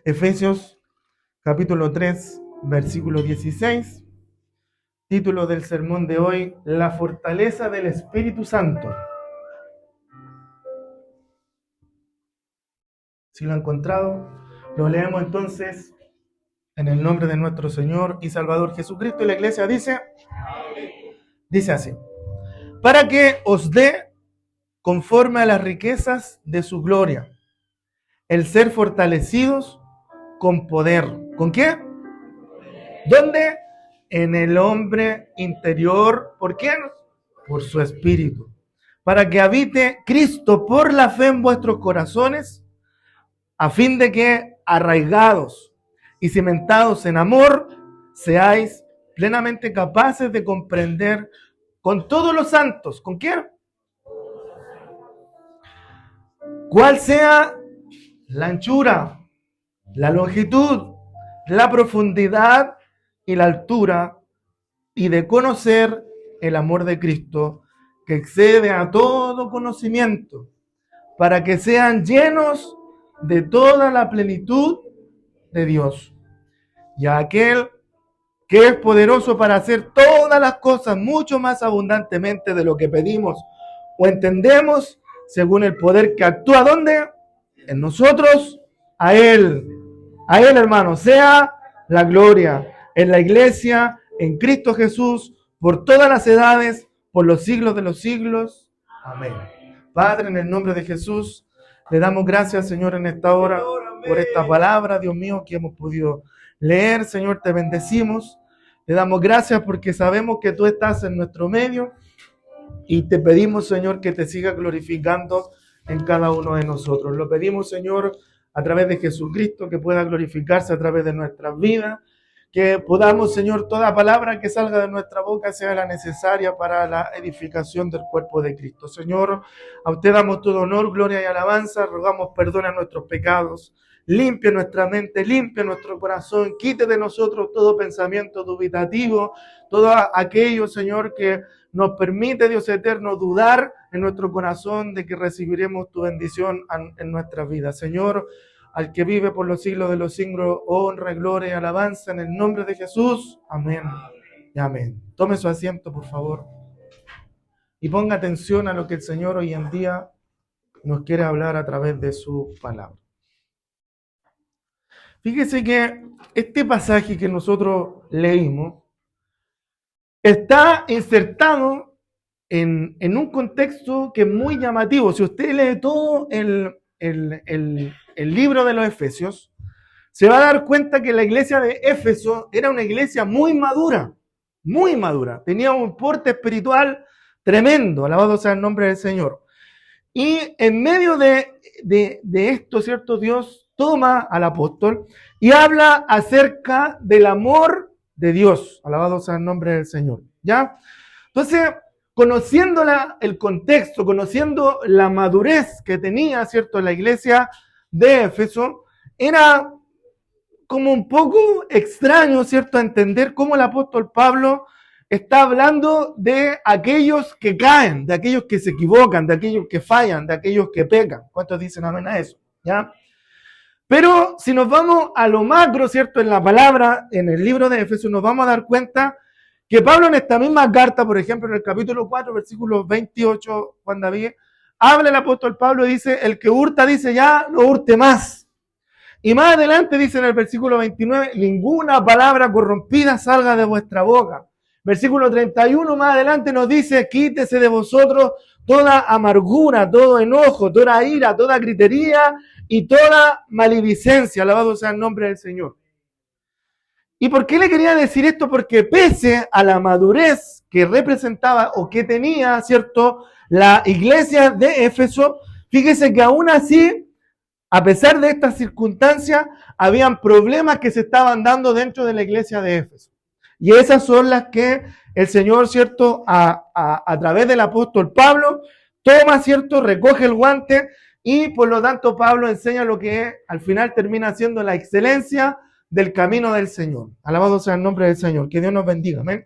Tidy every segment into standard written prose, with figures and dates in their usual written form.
Efesios capítulo 3, versículo 16. Título del sermón de hoy: La fortaleza del Espíritu Santo. Si lo ha encontrado, lo leemos entonces en el nombre de nuestro Señor y Salvador Jesucristo. Y la iglesia dice así: para que os dé conforme a las riquezas de su gloria, el ser fortalecidos con poder. ¿Con qué? ¿Dónde? En el hombre interior. ¿Por quién? Por su espíritu. Para que habite Cristo por la fe en vuestros corazones, a fin de que, arraigados y cimentados en amor, seáis plenamente capaces de comprender con todos los santos. ¿Con quién? ¿Cuál sea la anchura, la longitud, la profundidad y la altura, y de conocer el amor de Cristo, que excede a todo conocimiento, para que sean llenos de toda la plenitud de Dios? Y a aquel que es poderoso para hacer todas las cosas mucho más abundantemente de lo que pedimos o entendemos, según el poder que actúa, ¿dónde? En nosotros. A Él, hermano, sea la gloria en la iglesia, en Cristo Jesús, por todas las edades, por los siglos de los siglos. Amén. Padre, en el nombre de Jesús, le damos gracias, Señor, en esta hora, por esta palabra, Dios mío, que hemos podido leer. Señor, te bendecimos. Te damos gracias porque sabemos que tú estás en nuestro medio y te pedimos, Señor, que te sigas glorificando en cada uno de nosotros. Lo pedimos, Señor, a través de Jesucristo, que pueda glorificarse a través de nuestras vidas, que podamos, Señor, toda palabra que salga de nuestra boca sea la necesaria para la edificación del cuerpo de Cristo. Señor, a usted damos todo honor, gloria y alabanza, rogamos perdón a nuestros pecados, limpie nuestra mente, limpie nuestro corazón, quite de nosotros todo pensamiento dubitativo, todo aquello, Señor, que nos permite, Dios eterno, dudar en nuestro corazón de que recibiremos tu bendición en nuestra vida. Señor, al que vive por los siglos de los siglos, honra, gloria y alabanza en el nombre de Jesús. Amén y amén. Tome su asiento, por favor, y ponga atención a lo que el Señor hoy en día nos quiere hablar a través de su palabra. Fíjese que este pasaje que nosotros leímos está insertado en un contexto que es muy llamativo. Si usted lee todo el libro de los Efesios, se va a dar cuenta que la iglesia de Éfeso era una iglesia muy madura, tenía un porte espiritual tremendo, alabado sea el nombre del Señor. Y en medio de esto, ¿cierto? Dios toma al apóstol y habla acerca del amor de Dios, alabado sea el nombre del Señor, ¿ya? Entonces, conociendo el contexto, conociendo la madurez que tenía, ¿cierto?, la iglesia de Éfeso, era como un poco extraño, ¿cierto?, entender cómo el apóstol Pablo está hablando de aquellos que caen, de aquellos que se equivocan, de aquellos que fallan, de aquellos que pecan. ¿Cuántos dicen amén a eso? ¿Ya? Pero si nos vamos a lo macro, ¿cierto?, en la palabra, en el libro de Efesios, nos vamos a dar cuenta que Pablo en esta misma carta, por ejemplo, en el capítulo 4, versículo 28, Juan David, habla el apóstol Pablo y dice: el que hurta, dice, ya no hurte más. Y más adelante dice en el versículo 29, ninguna palabra corrompida salga de vuestra boca. Versículo 31, más adelante nos dice: quítese de vosotros toda amargura, todo enojo, toda ira, toda gritería y toda maledicencia. Alabado sea el nombre del Señor. ¿Y por qué le quería decir esto? Porque pese a la madurez que representaba o que tenía, ¿cierto?, la iglesia de Éfeso, fíjese que aún así, a pesar de estas circunstancias, habían problemas que se estaban dando dentro de la iglesia de Éfeso. Y esas son las que el Señor, ¿cierto?, a través del apóstol Pablo, toma, ¿cierto?, recoge el guante, y por lo tanto Pablo enseña lo que al final termina siendo la excelencia del camino del Señor. Alabado sea el nombre del Señor. Que Dios nos bendiga. Amén.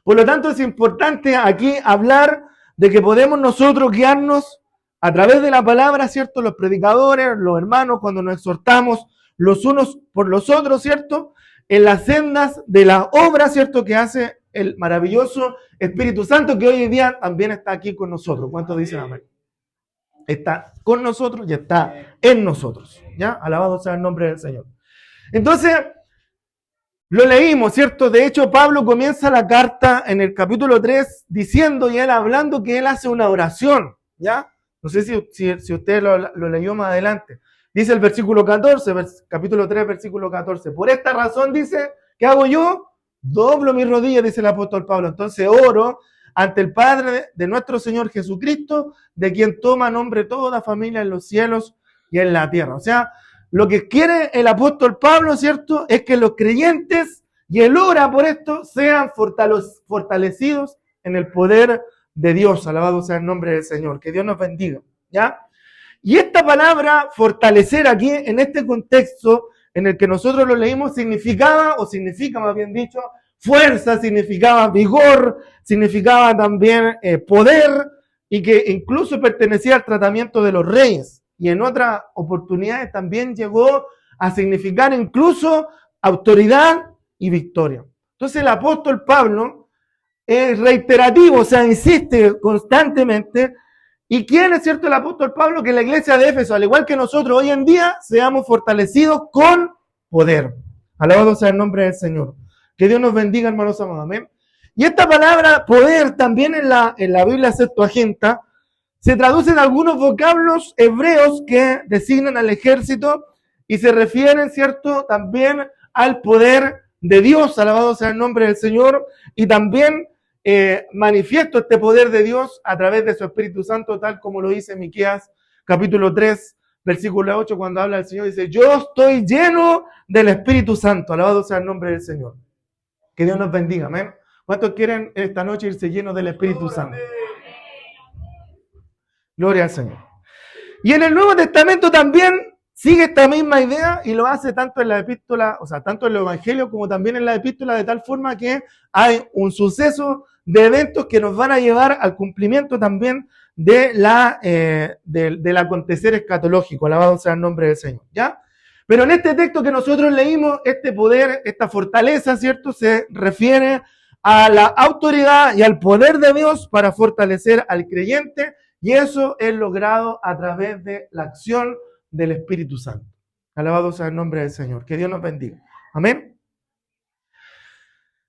Por lo tanto, es importante aquí hablar de que podemos nosotros guiarnos a través de la palabra, ¿cierto? Los predicadores, los hermanos, cuando nos exhortamos, los unos por los otros, ¿cierto? En las sendas de la obra, ¿cierto? Que hace el maravilloso Espíritu Santo, que hoy en día también está aquí con nosotros. ¿Cuántos dicen amén? Está con nosotros y está en nosotros, ¿ya? Alabado sea el nombre del Señor. Entonces, lo leímos, ¿cierto? De hecho, Pablo comienza la carta en el capítulo 3 diciendo y él hablando que él hace una oración, ¿ya? No sé si usted lo leyó más adelante. Dice el versículo 14, capítulo 3, versículo 14. Por esta razón dice, ¿qué hago yo? Doblo mis rodillas, dice el apóstol Pablo. Entonces oro ante el Padre de nuestro Señor Jesucristo, de quien toma nombre toda familia en los cielos y en la tierra. O sea, lo que quiere el apóstol Pablo, ¿cierto?, es que los creyentes, y él ora por esto, sean fortalecidos en el poder de Dios. Alabado sea el nombre del Señor. Que Dios nos bendiga, ¿ya? Y esta palabra, fortalecer aquí, en este contexto en el que nosotros lo leímos, significaba, o significa más bien dicho, fuerza, significaba vigor, significaba también poder, y que incluso pertenecía al tratamiento de los reyes. Y en otras oportunidades también llegó a significar incluso autoridad y victoria. Entonces el apóstol Pablo es reiterativo, o sea, insiste constantemente. ¿Y quién es, cierto, el apóstol Pablo? Que la iglesia de Éfeso, al igual que nosotros hoy en día, seamos fortalecidos con poder. Alabado sea el nombre del Señor. Que Dios nos bendiga, hermanos amados. Amén. Y esta palabra poder también en la Biblia Septuaginta se traducen algunos vocablos hebreos que designan al ejército y se refieren, ¿cierto?, también al poder de Dios. Alabado sea el nombre del Señor. Y también manifiesto este poder de Dios a través de su Espíritu Santo, tal como lo dice Miqueas capítulo 3, versículo 8, cuando habla el Señor, dice, yo estoy lleno del Espíritu Santo. Alabado sea el nombre del Señor. Que Dios nos bendiga, amén. ¿Cuántos quieren esta noche irse llenos del Espíritu Santo? Gloria al Señor. Y en el Nuevo Testamento también sigue esta misma idea y lo hace tanto en la epístola, o sea, tanto en el Evangelio como también en la epístola, de tal forma que hay un suceso de eventos que nos van a llevar al cumplimiento también de del acontecer escatológico. Alabado sea el nombre del Señor, ¿ya? Pero en este texto que nosotros leímos, este poder, esta fortaleza, ¿cierto?, se refiere a la autoridad y al poder de Dios para fortalecer al creyente, y eso es logrado a través de la acción del Espíritu Santo. Alabado sea el nombre del Señor. Que Dios nos bendiga. Amén.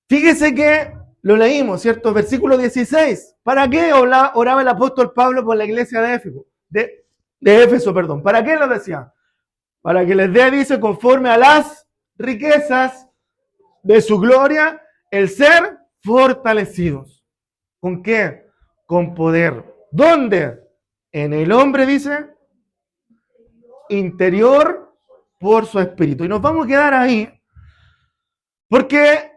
Fíjese que lo leímos, ¿cierto? Versículo 16. ¿Para qué oraba el apóstol Pablo por la iglesia de Éfeso? ¿Para qué lo decía? Para que les dé, dice, conforme a las riquezas de su gloria, el ser fortalecidos. ¿Con qué? Con poder. ¿Dónde? En el hombre, dice, interior por su espíritu. Y nos vamos a quedar ahí, porque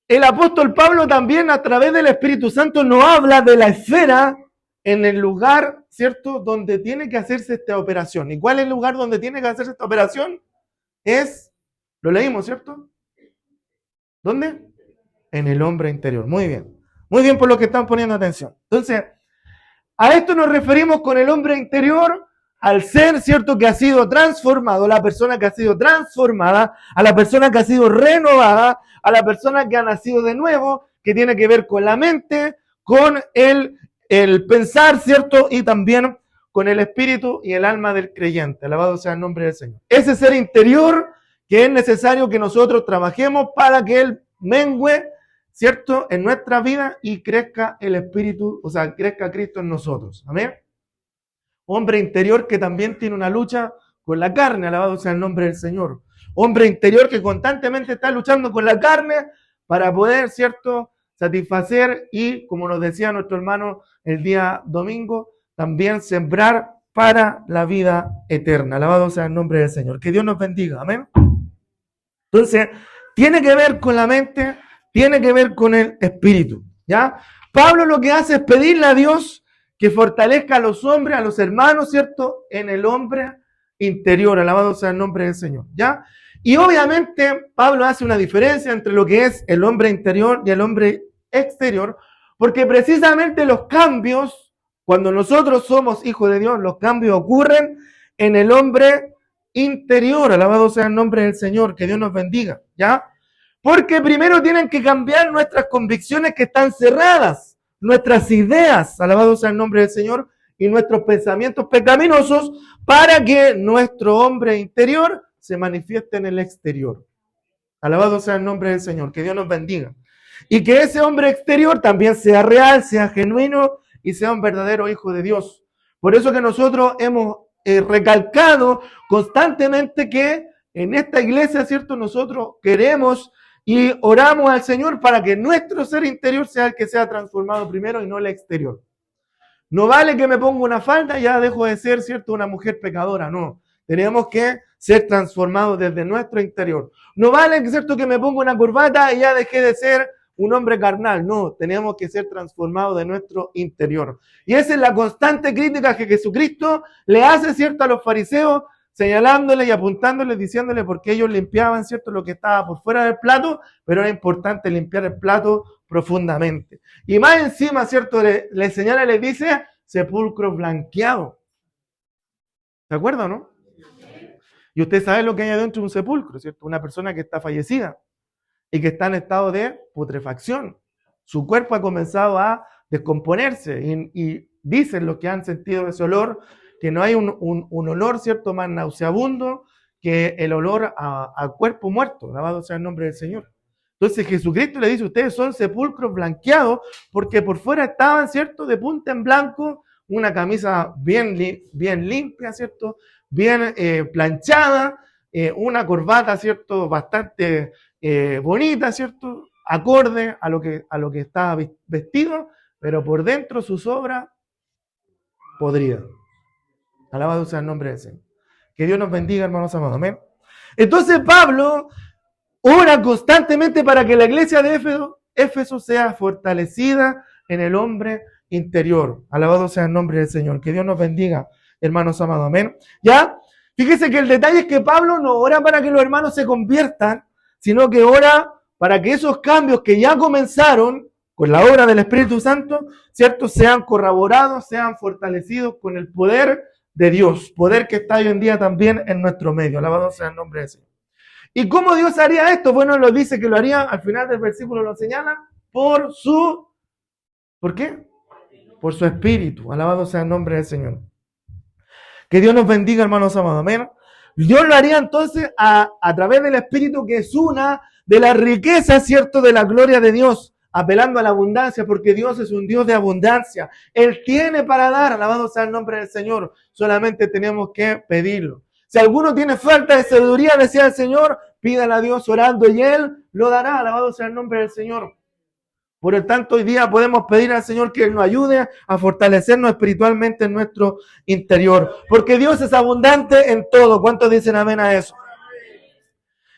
el apóstol Pablo también a través del Espíritu Santo nos habla de la esfera en el lugar, ¿cierto?, donde tiene que hacerse esta operación. ¿Y cuál es el lugar donde tiene que hacerse esta operación? Lo leímos, ¿cierto? ¿Dónde? En el hombre interior. Muy bien. Muy bien por lo que están poniendo atención. Entonces, a esto nos referimos con el hombre interior, al ser, ¿cierto?, que ha sido transformado, la persona que ha sido transformada, a la persona que ha sido renovada, a la persona que ha nacido de nuevo, que tiene que ver con la mente, con el pensar, ¿cierto?, y también con el espíritu y el alma del creyente. Alabado sea el nombre del Señor. Ese ser interior que es necesario que nosotros trabajemos para que Él mengue, ¿cierto?, en nuestra vida y crezca el espíritu, o sea, crezca Cristo en nosotros. Amén. Hombre interior que también tiene una lucha con la carne, alabado sea el nombre del Señor. Hombre interior que constantemente está luchando con la carne para poder, ¿cierto?, satisfacer y, como nos decía nuestro hermano el día domingo, también sembrar para la vida eterna. Alabado sea el nombre del Señor. Que Dios nos bendiga. Amén. Entonces, tiene que ver con la mente, tiene que ver con el espíritu, ¿ya? Pablo lo que hace es pedirle a Dios que fortalezca a los hombres, a los hermanos, ¿cierto?, en el hombre interior. Alabado sea el nombre del Señor, ¿ya? Y obviamente Pablo hace una diferencia entre lo que es el hombre interior y el hombre exterior, porque precisamente los cambios, cuando nosotros somos hijos de Dios, los cambios ocurren en el hombre interior. Alabado sea el nombre del Señor, que Dios nos bendiga, ¿ya? Porque primero tienen que cambiar nuestras convicciones que están cerradas, nuestras ideas, alabado sea el nombre del Señor, y nuestros pensamientos pecaminosos, para que nuestro hombre interior se manifieste en el exterior. Alabado sea el nombre del Señor, que Dios nos bendiga. Y que ese hombre exterior también sea real, sea genuino y sea un verdadero hijo de Dios. Por eso que nosotros hemos recalcado constantemente que en esta iglesia, ¿cierto? Nosotros queremos y oramos al Señor para que nuestro ser interior sea el que sea transformado primero y no el exterior. No vale que me ponga una falda y ya dejo de ser, ¿cierto?, una mujer pecadora, no. Tenemos que ser transformados desde nuestro interior. No vale, ¿cierto?, que me ponga una corbata y ya dejé de ser un hombre carnal. No, tenemos que ser transformados de nuestro interior. Y esa es la constante crítica que Jesucristo le hace, ¿cierto?, a los fariseos, señalándole y apuntándole, diciéndole porque ellos limpiaban, ¿cierto?, lo que estaba por fuera del plato, pero era importante limpiar el plato profundamente. Y más encima, ¿cierto?, le señala y le dice, sepulcro blanqueado. ¿Se acuerdan, no? Y usted sabe lo que hay adentro de un sepulcro, ¿cierto? Una persona que está fallecida y que está en estado de putrefacción. Su cuerpo ha comenzado a descomponerse y dicen los que han sentido ese olor que no hay un olor, ¿cierto?, más nauseabundo que el olor a cuerpo muerto. Alabado sea el nombre del Señor. Entonces Jesucristo le dice, ustedes son sepulcros blanqueados porque por fuera estaban, ¿cierto?, de punta en blanco, una camisa bien limpia, ¿cierto?, bien planchada, una corbata, ¿cierto?, bastante bonita, ¿cierto?, acorde a lo que estaba vestido, pero por dentro sus obras podridas. Alabado sea el nombre del Señor. Que Dios nos bendiga, hermanos amados. Amén. Entonces Pablo ora constantemente para que la iglesia de Éfeso sea fortalecida en el hombre interior. Alabado sea el nombre del Señor. Que Dios nos bendiga, hermanos amados. Amén. ¿Ya? Fíjese que el detalle es que Pablo no ora para que los hermanos se conviertan, sino que ora para que esos cambios que ya comenzaron con la obra del Espíritu Santo, ¿cierto?, sean corroborados, sean fortalecidos con el poder de Dios, poder que está hoy en día también en nuestro medio. Alabado sea el nombre del Señor. ¿Y cómo Dios haría esto? Bueno, lo dice que lo haría, al final del versículo lo señala, ¿por qué? Por su Espíritu. Alabado sea el nombre del Señor. Que Dios nos bendiga, hermanos amados. Amén. Dios lo haría entonces a través del Espíritu, que es una de las riquezas, ¿cierto?, de la gloria de Dios, apelando a la abundancia, porque Dios es un Dios de abundancia. Él tiene para dar, alabado sea el nombre del Señor. Solamente tenemos que pedirlo. Si alguno tiene falta de sabiduría, decía el Señor, pídala a Dios orando y Él lo dará. Alabado sea el nombre del Señor. Por el tanto, hoy día podemos pedir al Señor que Él nos ayude a fortalecernos espiritualmente en nuestro interior. Porque Dios es abundante en todo. ¿Cuántos dicen amén a eso?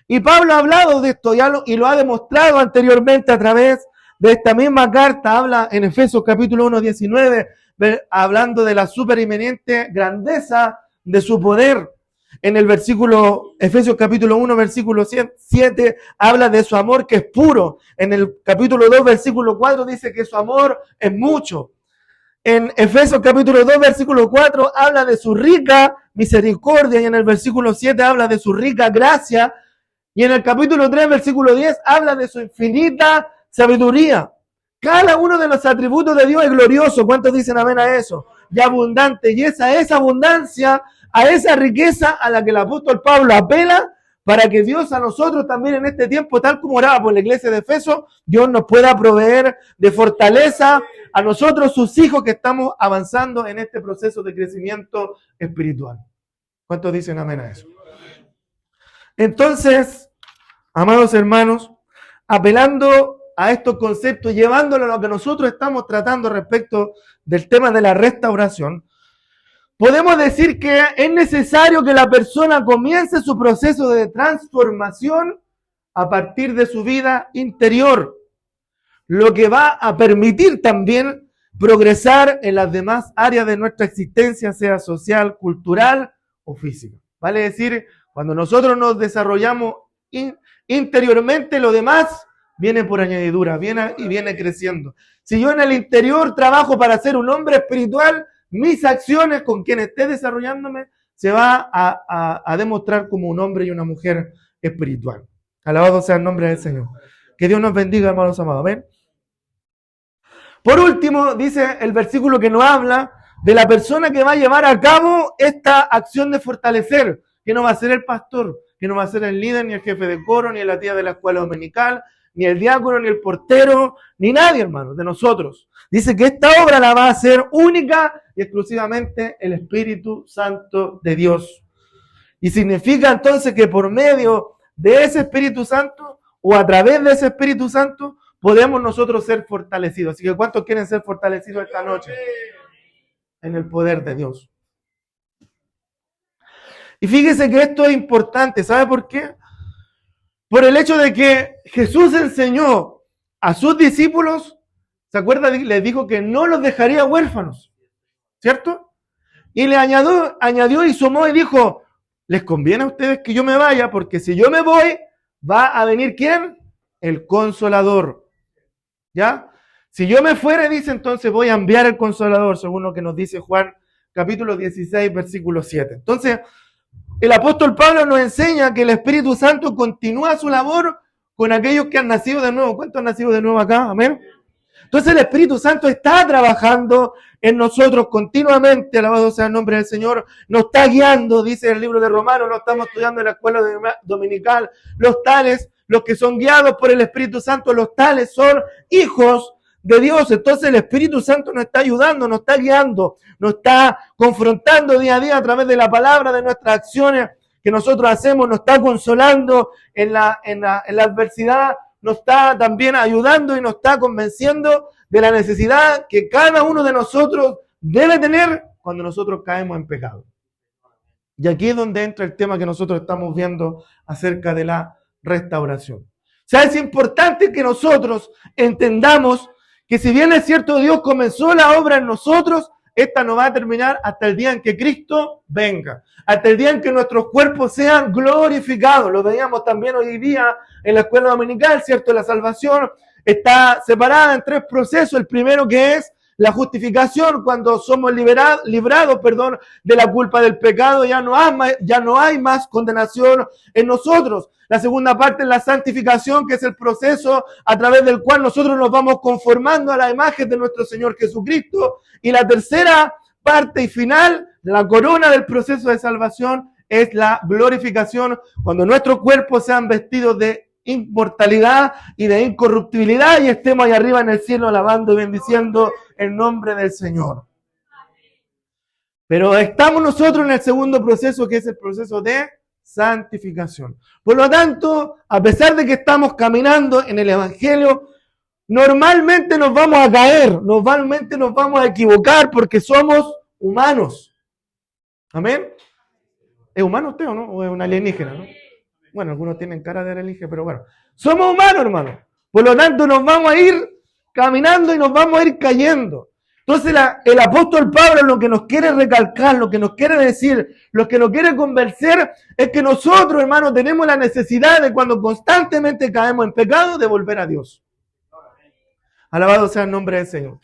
Y Pablo ha hablado de esto y lo ha demostrado anteriormente a través de esta misma carta. Habla en Efesios capítulo 1, 19, hablando de la superinminente grandeza de su poder. En el versículo, Efesios capítulo 1, versículo 7, habla de su amor que es puro. En el capítulo 2, versículo 4, dice que su amor es mucho. En Efesios capítulo 2, versículo 4, habla de su rica misericordia. Y en el versículo 7 habla de su rica gracia. Y en el capítulo 3, versículo 10, habla de su infinita sabiduría. Cada uno de los atributos de Dios es glorioso. ¿Cuántos dicen amén a eso? Y abundante. Y esa abundancia, a esa riqueza a la que el apóstol Pablo apela, para que Dios a nosotros también en este tiempo, tal como oraba por la iglesia de Efeso, Dios nos pueda proveer de fortaleza a nosotros, sus hijos, que estamos avanzando en este proceso de crecimiento espiritual. ¿Cuántos dicen amén a eso? Entonces, amados hermanos, apelando a estos conceptos, llevándolo a lo que nosotros estamos tratando respecto del tema de la restauración, podemos decir que es necesario que la persona comience su proceso de transformación a partir de su vida interior, lo que va a permitir también progresar en las demás áreas de nuestra existencia, sea social, cultural o física. Vale decir, cuando nosotros nos desarrollamos interiormente, lo demás viene por añadidura, viene creciendo. Si yo en el interior trabajo para ser un hombre espiritual, mis acciones con quien esté desarrollándome se va a demostrar como un hombre y una mujer espiritual. Alabado sea el nombre del Señor. Que Dios nos bendiga, hermanos amados. Amén. Por último, dice el versículo que nos habla de la persona que va a llevar a cabo esta acción de fortalecer, que no va a ser el pastor, que no va a ser el líder, ni el jefe de coro, ni la tía de la escuela dominical, ni el diácono, ni el portero, ni nadie, hermanos, de nosotros. Dice que esta obra la va a hacer única y exclusivamente el Espíritu Santo de Dios. Y significa entonces que por medio de ese Espíritu Santo, o a través de ese Espíritu Santo, podemos nosotros ser fortalecidos. Así que ¿cuántos quieren ser fortalecidos esta noche? En el poder de Dios. Y fíjese que esto es importante. ¿Sabe por qué? Por el hecho de que Jesús enseñó a sus discípulos, ¿se acuerda? Les dijo que no los dejaría huérfanos, ¿cierto? Y le añadió y sumó y dijo, les conviene a ustedes que yo me vaya, porque si yo me voy, va a venir ¿quién? El Consolador. ¿Ya? Si yo me fuere, dice, entonces voy a enviar el Consolador, según lo que nos dice Juan, capítulo 16, versículo 7. Entonces, el apóstol Pablo nos enseña que el Espíritu Santo continúa su labor con aquellos que han nacido de nuevo. ¿Cuántos han nacido de nuevo acá? Amén. Entonces el Espíritu Santo está trabajando en nosotros continuamente, alabado sea el nombre del Señor, nos está guiando, dice el libro de Romanos, lo estamos estudiando en la escuela dominical, los tales, los que son guiados por el Espíritu Santo, los tales son hijos de Dios. Entonces el Espíritu Santo nos está ayudando, nos está guiando, nos está confrontando día a día a través de la palabra, de nuestras acciones que nosotros hacemos, nos está consolando en la adversidad, nos está también ayudando y nos está convenciendo de la necesidad que cada uno de nosotros debe tener cuando nosotros caemos en pecado. Y aquí es donde entra el tema que nosotros estamos viendo acerca de la restauración. O sea, es importante que nosotros entendamos que si bien es cierto Dios comenzó la obra en nosotros, esta no va a terminar hasta el día en que Cristo venga, hasta el día en que nuestros cuerpos sean glorificados. Lo veíamos también hoy día en la escuela dominical, ¿cierto? La salvación está separada en tres procesos. El primero que es la justificación, cuando somos librados, de la culpa del pecado, ya no hay más condenación en nosotros. La segunda parte es la santificación, que es el proceso a través del cual nosotros nos vamos conformando a la imagen de nuestro Señor Jesucristo. Y la tercera parte y final, la corona del proceso de salvación, es la glorificación, cuando nuestros cuerpos sean vestidos de inmortalidad y de incorruptibilidad y estemos ahí arriba en el cielo alabando y bendiciendo el nombre del Señor. Pero estamos nosotros en el segundo proceso, que es el proceso de santificación. Por lo tanto, a pesar de que estamos caminando en el Evangelio, normalmente nos vamos a caer, normalmente nos vamos a equivocar porque somos humanos. ¿Amén? ¿Es humano usted o no? ¿O es un alienígena, no? Bueno, algunos tienen cara de alienígena, pero bueno. Somos humanos, hermano. Por lo tanto, nos vamos a ir caminando y nos vamos a ir cayendo. Entonces, el apóstol Pablo lo que nos quiere recalcar, lo que nos quiere decir, lo que nos quiere convencer, es que nosotros, hermanos, tenemos la necesidad de cuando constantemente caemos en pecado, de volver a Dios. Alabado sea el nombre del Señor.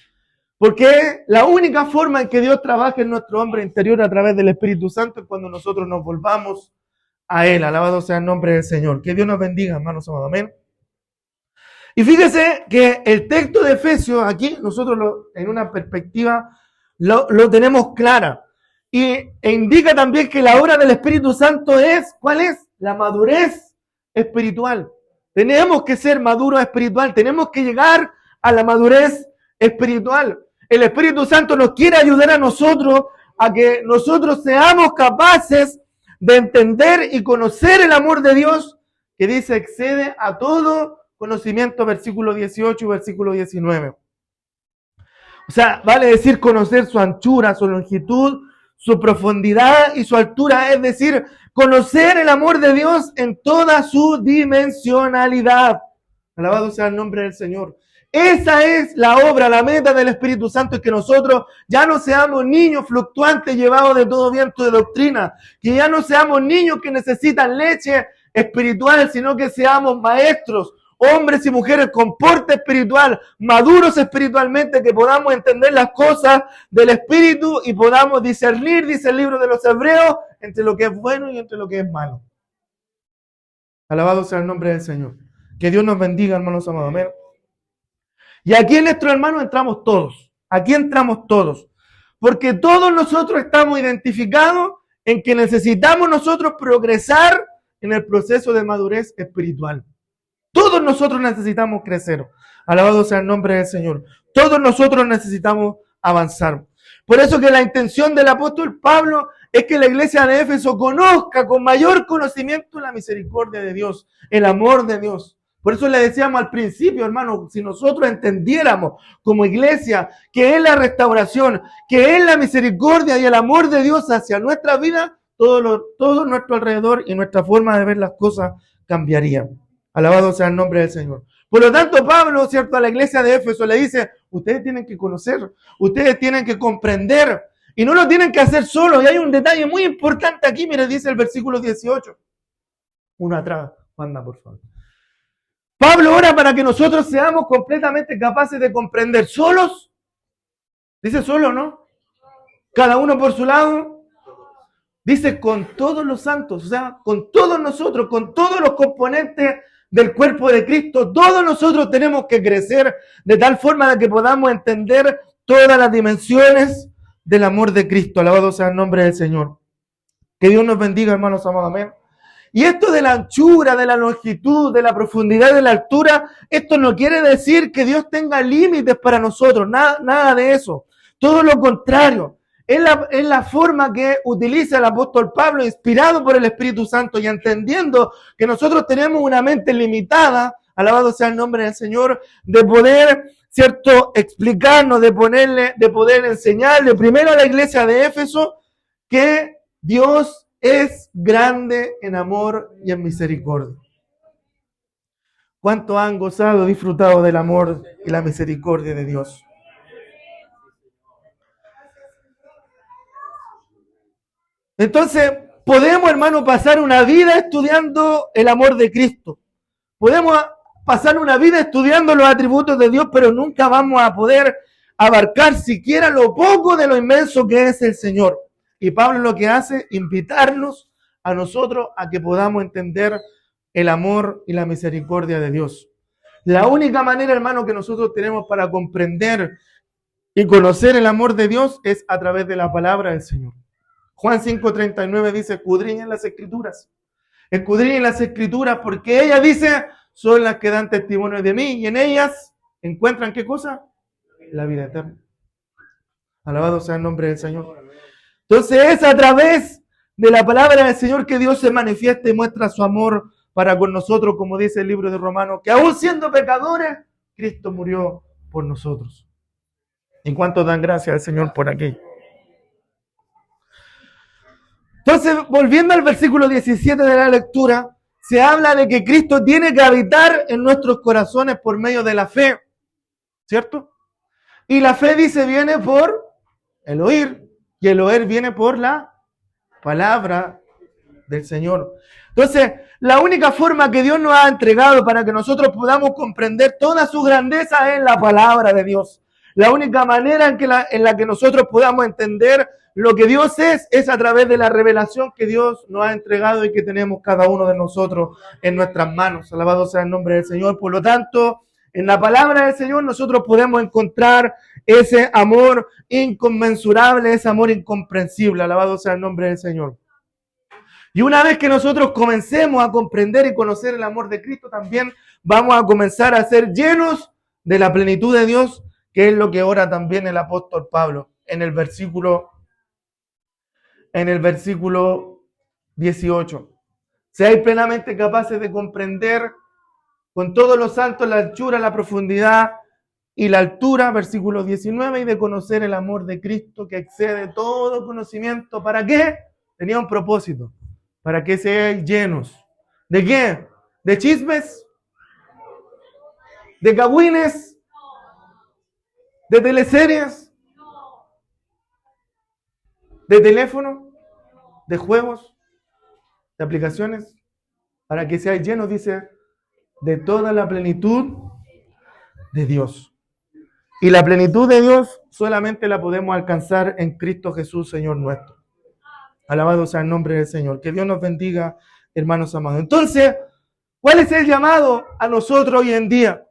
Porque la única forma en que Dios trabaja en nuestro hombre interior a través del Espíritu Santo es cuando nosotros nos volvamos a Él. Alabado sea el nombre del Señor. Que Dios nos bendiga, hermanos amados. Amén. Y fíjese que el texto de Efesios, aquí nosotros en una perspectiva lo tenemos clara. E indica también que la obra del Espíritu Santo es, ¿cuál es? La madurez espiritual. Tenemos que ser maduros espiritual, tenemos que llegar a la madurez espiritual. El Espíritu Santo nos quiere ayudar a nosotros a que nosotros seamos capaces de entender y conocer el amor de Dios, que dice excede a todo conocimiento, versículo 18 y versículo 19. O sea, vale decir conocer su anchura, su longitud, su profundidad y su altura, es decir, conocer el amor de Dios en toda su dimensionalidad. Alabado sea el nombre del Señor. Esa es la obra, la meta del Espíritu Santo, es que nosotros ya no seamos niños fluctuantes llevados de todo viento de doctrina, que ya no seamos niños que necesitan leche espiritual, sino que seamos maestros, hombres y mujeres con porte espiritual, maduros espiritualmente, que podamos entender las cosas del Espíritu y podamos discernir, dice el libro de los Hebreos, entre lo que es bueno y entre lo que es malo. Alabado sea el nombre del Señor. Que Dios nos bendiga, hermanos amados. Amén. Y aquí en nuestro hermano entramos todos. Aquí entramos todos. Porque todos nosotros estamos identificados en que necesitamos nosotros progresar en el proceso de madurez espiritual. Todos nosotros necesitamos crecer. Alabado sea el nombre del Señor. Todos nosotros necesitamos avanzar. Por eso que la intención del apóstol Pablo es que la iglesia de Éfeso conozca con mayor conocimiento la misericordia de Dios, el amor de Dios. Por eso le decíamos al principio, hermano, si nosotros entendiéramos como iglesia que es la restauración, que es la misericordia y el amor de Dios hacia nuestra vida, todo nuestro alrededor y nuestra forma de ver las cosas cambiaría. Alabado sea el nombre del Señor. Por lo tanto, Pablo, ¿cierto?, a la iglesia de Éfeso le dice, ustedes tienen que conocer, ustedes tienen que comprender, y no lo tienen que hacer solos. Y hay un detalle muy importante aquí, mire, dice el versículo 18. Uno atrás, anda, por favor. Pablo ora para que nosotros seamos completamente capaces de comprender solos. Dice solo, ¿no? Cada uno por su lado. Dice con todos los santos, o sea, con todos nosotros, con todos los componentes del cuerpo de Cristo, todos nosotros tenemos que crecer de tal forma de que podamos entender todas las dimensiones del amor de Cristo. Alabado sea el nombre del Señor. Que Dios nos bendiga, hermanos amados. Amén. Y esto de la anchura, de la longitud, de la profundidad, de la altura, esto no quiere decir que Dios tenga límites para nosotros, nada de eso. Todo lo contrario. Es la forma que utiliza el apóstol Pablo, inspirado por el Espíritu Santo y entendiendo que nosotros tenemos una mente limitada, alabado sea el nombre del Señor, de poder, ¿cierto?, explicarnos, de poder enseñarle primero a la iglesia de Éfeso que Dios es grande en amor y en misericordia. ¿Cuántos han gozado, disfrutado del amor y la misericordia de Dios? Entonces, podemos, hermano, pasar una vida estudiando el amor de Cristo. Podemos pasar una vida estudiando los atributos de Dios, pero nunca vamos a poder abarcar siquiera lo poco de lo inmenso que es el Señor. Y Pablo lo que hace, invitarnos a nosotros a que podamos entender el amor y la misericordia de Dios. La única manera, hermano, que nosotros tenemos para comprender y conocer el amor de Dios es a través de la palabra del Señor. Juan 5:39 dice, escudriñen las Escrituras. Escudriñen las Escrituras porque ellas, dice, son las que dan testimonio de mí y en ellas encuentran, ¿qué cosa? La vida eterna. Alabado sea el nombre del Señor. Entonces es a través de la palabra del Señor que Dios se manifiesta y muestra su amor para con nosotros, como dice el libro de Romanos, que aún siendo pecadores, Cristo murió por nosotros. ¿En cuánto dan gracias al Señor por aquí? Entonces, volviendo al versículo 17 de la lectura, se habla de que Cristo tiene que habitar en nuestros corazones por medio de la fe, ¿cierto? Y la fe, dice, viene por el oír, y el oír viene por la palabra del Señor. Entonces, la única forma que Dios nos ha entregado para que nosotros podamos comprender toda su grandeza es la palabra de Dios. La única manera en la que nosotros podamos entender lo que Dios es a través de la revelación que Dios nos ha entregado y que tenemos cada uno de nosotros en nuestras manos. Alabado sea el nombre del Señor. Por lo tanto, en la palabra del Señor nosotros podemos encontrar ese amor inconmensurable, ese amor incomprensible. Alabado sea el nombre del Señor. Y una vez que nosotros comencemos a comprender y conocer el amor de Cristo, también vamos a comenzar a ser llenos de la plenitud de Dios, que es lo que ora también el apóstol Pablo en el versículo 18. Seáis plenamente capaces de comprender con todos los santos la anchura, la profundidad y la altura, versículo 19, y de conocer el amor de Cristo que excede todo conocimiento. ¿Para qué? Tenía un propósito. Para que seáis llenos. ¿De qué? ¿De chismes? ¿De cagüines? ¿De teleseries? ¿De teléfono? ¿De juegos? ¿De aplicaciones? Para que seáis llenos, dice, de toda la plenitud de Dios. Y la plenitud de Dios solamente la podemos alcanzar en Cristo Jesús, Señor nuestro. Alabado sea el nombre del Señor. Que Dios nos bendiga, hermanos amados. Entonces, ¿cuál es el llamado a nosotros hoy en día?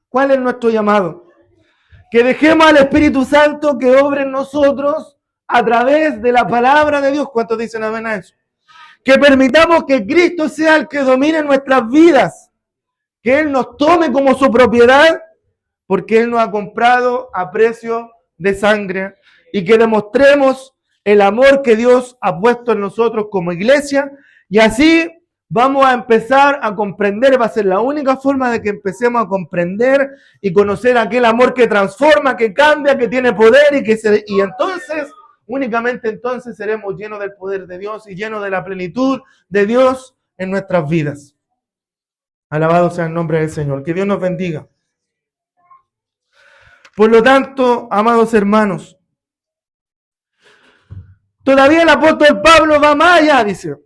¿Cuál es nuestro llamado? Que dejemos al Espíritu Santo que obre en nosotros a través de la palabra de Dios. ¿Cuántos dicen amén a eso? Que permitamos que Cristo sea el que domine nuestras vidas. Que Él nos tome como su propiedad, porque Él nos ha comprado a precio de sangre. Y que demostremos el amor que Dios ha puesto en nosotros como iglesia. Y así vamos a empezar a comprender, va a ser la única forma de que empecemos a comprender y conocer aquel amor que transforma, que cambia, que tiene poder y entonces, únicamente entonces seremos llenos del poder de Dios y llenos de la plenitud de Dios en nuestras vidas. Alabado sea el nombre del Señor. Que Dios nos bendiga. Por lo tanto, amados hermanos, todavía el apóstol Pablo va más allá, dice.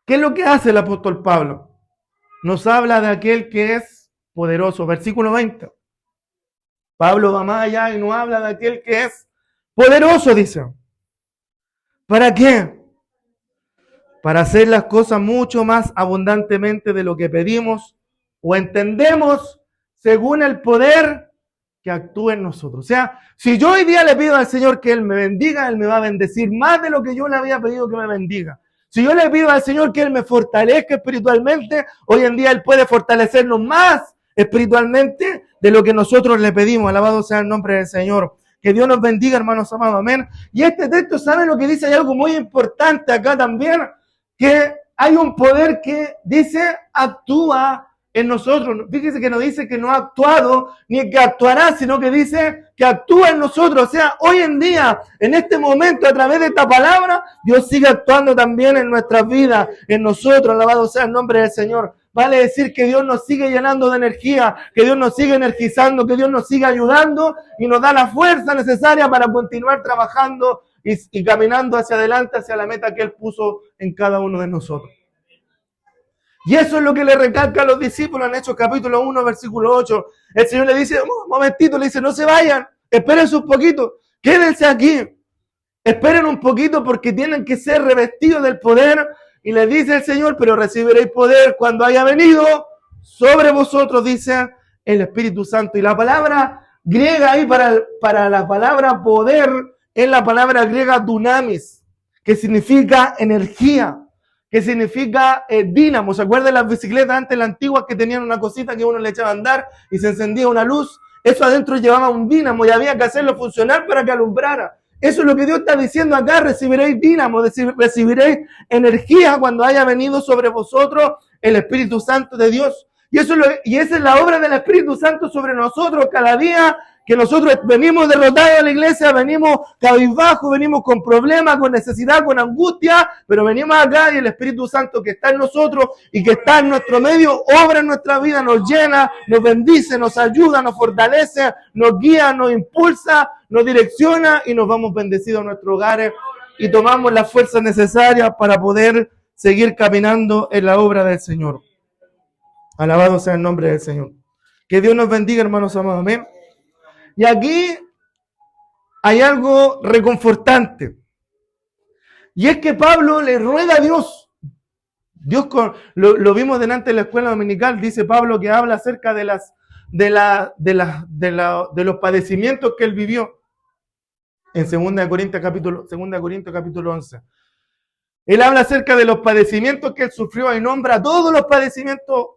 ¿Qué es lo que hace el apóstol Pablo? Nos habla de aquel que es poderoso. Versículo 20. Pablo va más allá y nos habla de aquel que es poderoso, dice. ¿Para qué? Para hacer las cosas mucho más abundantemente de lo que pedimos o entendemos según el poder que actúa en nosotros. O sea, si yo hoy día le pido al Señor que Él me bendiga, Él me va a bendecir más de lo que yo le había pedido que me bendiga. Si yo le pido al Señor que Él me fortalezca espiritualmente, hoy en día Él puede fortalecernos más espiritualmente de lo que nosotros le pedimos. Alabado sea el nombre del Señor. Que Dios nos bendiga, hermanos amados. Amén. Y este texto, ¿saben lo que dice? Hay algo muy importante acá también, que hay un poder que dice actúa en nosotros. Fíjese que no dice que no ha actuado ni que actuará, sino que dice que actúa en nosotros. O sea, hoy en día, en este momento, a través de esta palabra, Dios sigue actuando también en nuestras vidas, en nosotros. Alabado sea el nombre del Señor. Vale decir que Dios nos sigue llenando de energía, que Dios nos sigue energizando, que Dios nos sigue ayudando y nos da la fuerza necesaria para continuar trabajando y caminando hacia adelante, hacia la meta que Él puso en cada uno de nosotros. Y eso es lo que le recalca a los discípulos en Hechos capítulo 1, versículo 8. El Señor le dice, un momentito, le dice, no se vayan, espérense un poquito, quédense aquí, esperen un poquito porque tienen que ser revestidos del poder. Y le dice el Señor, pero recibiréis poder cuando haya venido sobre vosotros, dice el Espíritu Santo. Y la palabra griega ahí para la palabra poder es la palabra griega dunamis, que significa energía, que significa dínamo. ¿Se acuerdan de las bicicletas antes, las antiguas, que tenían una cosita que uno le echaba a andar y se encendía una luz? Eso adentro llevaba un dínamo y había que hacerlo funcionar para que alumbrara. Eso es lo que Dios está diciendo acá: recibiréis dínamo, recibiréis energía cuando haya venido sobre vosotros el Espíritu Santo de Dios. Y esa es la obra del Espíritu Santo sobre nosotros cada día que nosotros venimos derrotados a la iglesia, venimos cabizbajos, venimos con problemas, con necesidad, con angustia, pero venimos acá y el Espíritu Santo que está en nosotros y que está en nuestro medio, obra en nuestra vida, nos llena, nos bendice, nos ayuda, nos fortalece, nos guía, nos impulsa, nos direcciona y nos vamos bendecidos a nuestros hogares y tomamos las fuerzas necesarias para poder seguir caminando en la obra del Señor. Alabado sea el nombre del Señor. Que Dios nos bendiga, hermanos amados. Amén. Y aquí hay algo reconfortante. Y es que Pablo le ruega a Dios. Lo vimos delante de la escuela dominical. Dice Pablo que habla acerca de los padecimientos que él vivió. En 2 Corintios capítulo 11. Él habla acerca de los padecimientos que él sufrió y nombra todos los padecimientos,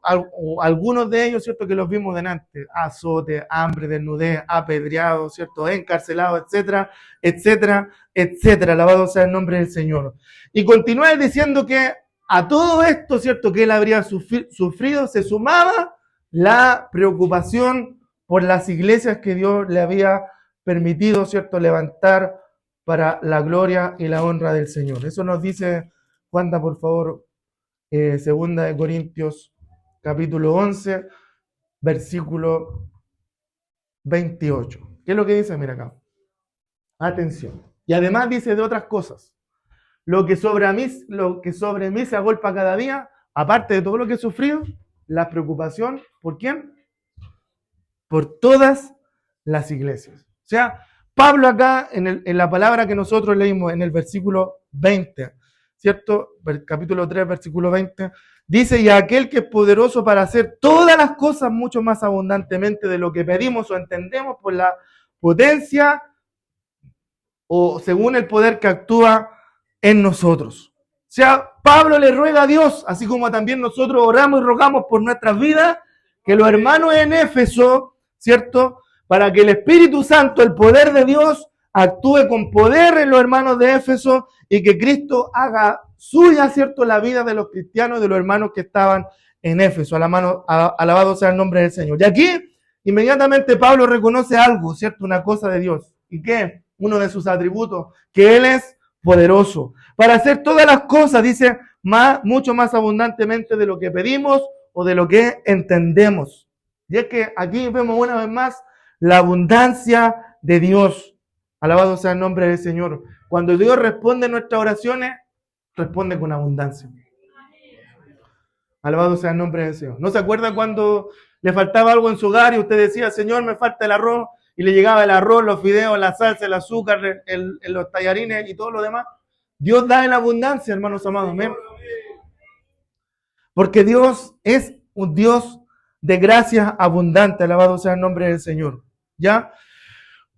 algunos de ellos, ¿cierto?, que los vimos delante: azote, hambre, desnudez, apedreado, ¿cierto?, encarcelado, etcétera, etcétera, etcétera. Alabado sea el nombre del Señor. Y continúa diciendo que a todo esto, ¿cierto?, que él habría sufrido, se sumaba la preocupación por las iglesias que Dios le había permitido, ¿cierto?, levantar para la gloria y la honra del Señor. Eso nos dice, Juanda, por favor, 2 Corintios capítulo 11, versículo 28. ¿Qué es lo que dice? Mira acá. Atención. Y además dice de otras cosas. Lo que sobre mí se agolpa cada día, aparte de todo lo que he sufrido, la preocupación, ¿por quién? Por todas las iglesias. O sea, Pablo acá, en la palabra que nosotros leímos en el versículo 20, ¿cierto? Capítulo 3, versículo 20, dice, y aquel que es poderoso para hacer todas las cosas mucho más abundantemente de lo que pedimos o entendemos por la potencia o según el poder que actúa en nosotros. O sea, Pablo le ruega a Dios, así como también nosotros oramos y rogamos por nuestras vidas, que los hermanos en Éfeso, ¿cierto? Para que el Espíritu Santo, el poder de Dios, actúe con poder en los hermanos de Éfeso y que Cristo haga suya, ¿cierto?, la vida de los cristianos, de los hermanos que estaban en Éfeso. Alabado sea el nombre del Señor. Y aquí, inmediatamente Pablo reconoce algo, ¿cierto? Una cosa de Dios. ¿Y qué? Uno de sus atributos, que Él es poderoso para hacer todas las cosas, dice, mucho más abundantemente de lo que pedimos o de lo que entendemos. Y es que aquí vemos una vez más la abundancia de Dios. Alabado sea el nombre del Señor. Cuando Dios responde nuestras oraciones, responde con abundancia. Alabado sea el nombre del Señor. ¿No se acuerda cuando le faltaba algo en su hogar y usted decía, Señor, me falta el arroz? Y le llegaba el arroz, los fideos, la salsa, el azúcar, los tallarines y todo lo demás. Dios da en abundancia, hermanos amados. ¿Amén? Porque Dios es un Dios de gracia abundante. Alabado sea el nombre del Señor. ¿Ya?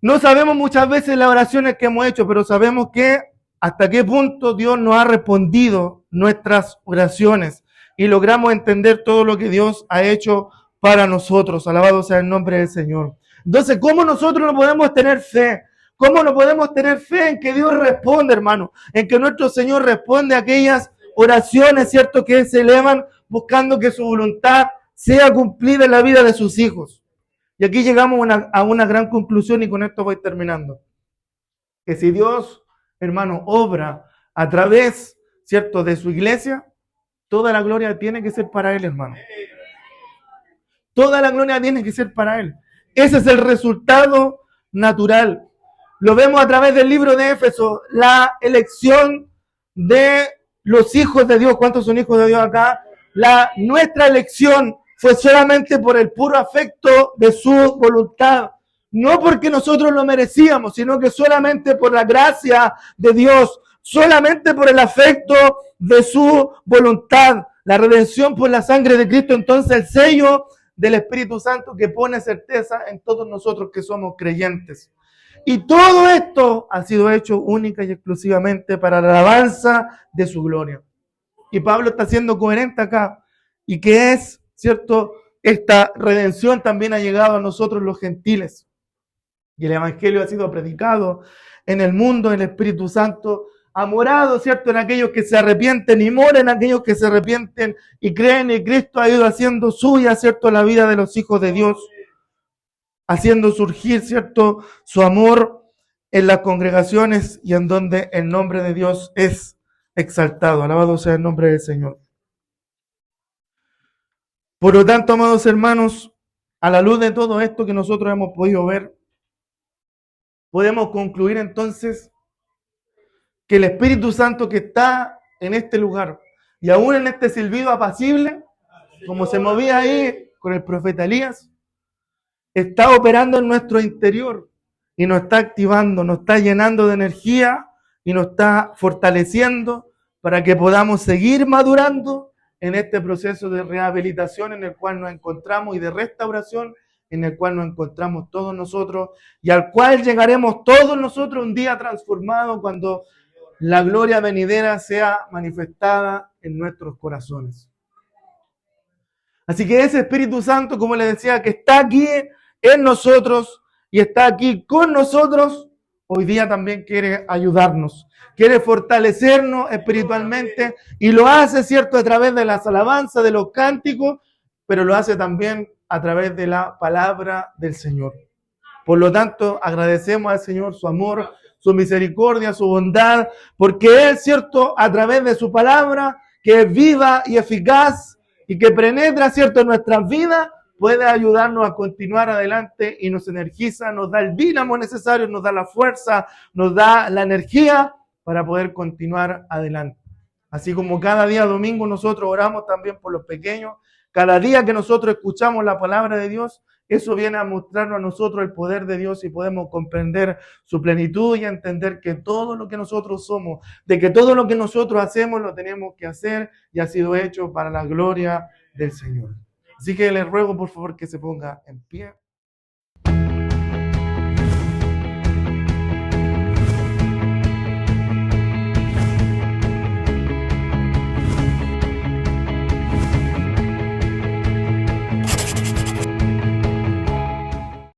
No sabemos muchas veces las oraciones que hemos hecho, pero sabemos que hasta qué punto Dios nos ha respondido nuestras oraciones y logramos entender todo lo que Dios ha hecho para nosotros. Alabado sea el nombre del Señor. Entonces, ¿cómo nosotros no podemos tener fe? ¿Cómo no podemos tener fe en que Dios responde, hermano? En que nuestro Señor responde a aquellas oraciones, ¿cierto?, que se elevan buscando que su voluntad sea cumplida en la vida de sus hijos. Y aquí llegamos a una gran conclusión y con esto voy terminando. Que si Dios, hermano, obra a través, ¿cierto?, de su iglesia, toda la gloria tiene que ser para Él, hermano. Toda la gloria tiene que ser para Él. Ese es el resultado natural. Lo vemos a través del libro de Éfeso, la elección de los hijos de Dios. ¿Cuántos son hijos de Dios acá? Nuestra elección fue solamente por el puro afecto de su voluntad. No porque nosotros lo merecíamos, sino que solamente por la gracia de Dios, solamente por el afecto de su voluntad. La redención por la sangre de Cristo, entonces el sello del Espíritu Santo que pone certeza en todos nosotros que somos creyentes. Y todo esto ha sido hecho única y exclusivamente para la alabanza de su gloria. Y Pablo está siendo coherente acá. Y que es, ¿cierto? Esta redención también ha llegado a nosotros los gentiles. Y el Evangelio ha sido predicado en el mundo, el Espíritu Santo ha morado, ¿cierto?, en aquellos que se arrepienten y mora en aquellos que se arrepienten y creen, y Cristo ha ido haciendo suya, ¿cierto?, la vida de los hijos de Dios, haciendo surgir, ¿cierto?, su amor en las congregaciones y en donde el nombre de Dios es exaltado. Alabado sea el nombre del Señor. Por lo tanto, amados hermanos, a la luz de todo esto que nosotros hemos podido ver, podemos concluir entonces que el Espíritu Santo que está en este lugar y aún en este silbido apacible, como se movía ahí con el profeta Elías, está operando en nuestro interior y nos está activando, nos está llenando de energía y nos está fortaleciendo para que podamos seguir madurando en este proceso de rehabilitación en el cual nos encontramos y de restauración en el cual nos encontramos todos nosotros y al cual llegaremos todos nosotros un día transformado cuando la gloria venidera sea manifestada en nuestros corazones. Así que ese Espíritu Santo, como les decía, que está aquí en nosotros y está aquí con nosotros, hoy día también quiere ayudarnos, quiere fortalecernos espiritualmente y lo hace, ¿cierto?, a través de las alabanzas, de los cánticos, pero lo hace también a través de la palabra del Señor. Por lo tanto, agradecemos al Señor su amor, su misericordia, su bondad, porque Él, ¿cierto?, a través de su palabra, que es viva y eficaz y que penetra, ¿cierto?, en nuestras vidas, puede ayudarnos a continuar adelante y nos energiza, nos da el dínamo necesario, nos da la fuerza, nos da la energía para poder continuar adelante. Así como cada día domingo nosotros oramos también por los pequeños, cada día que nosotros escuchamos la palabra de Dios, eso viene a mostrarnos a nosotros el poder de Dios y podemos comprender su plenitud y entender que todo lo que nosotros somos, de que todo lo que nosotros hacemos lo tenemos que hacer y ha sido hecho para la gloria del Señor. Así que les ruego por favor que se ponga en pie.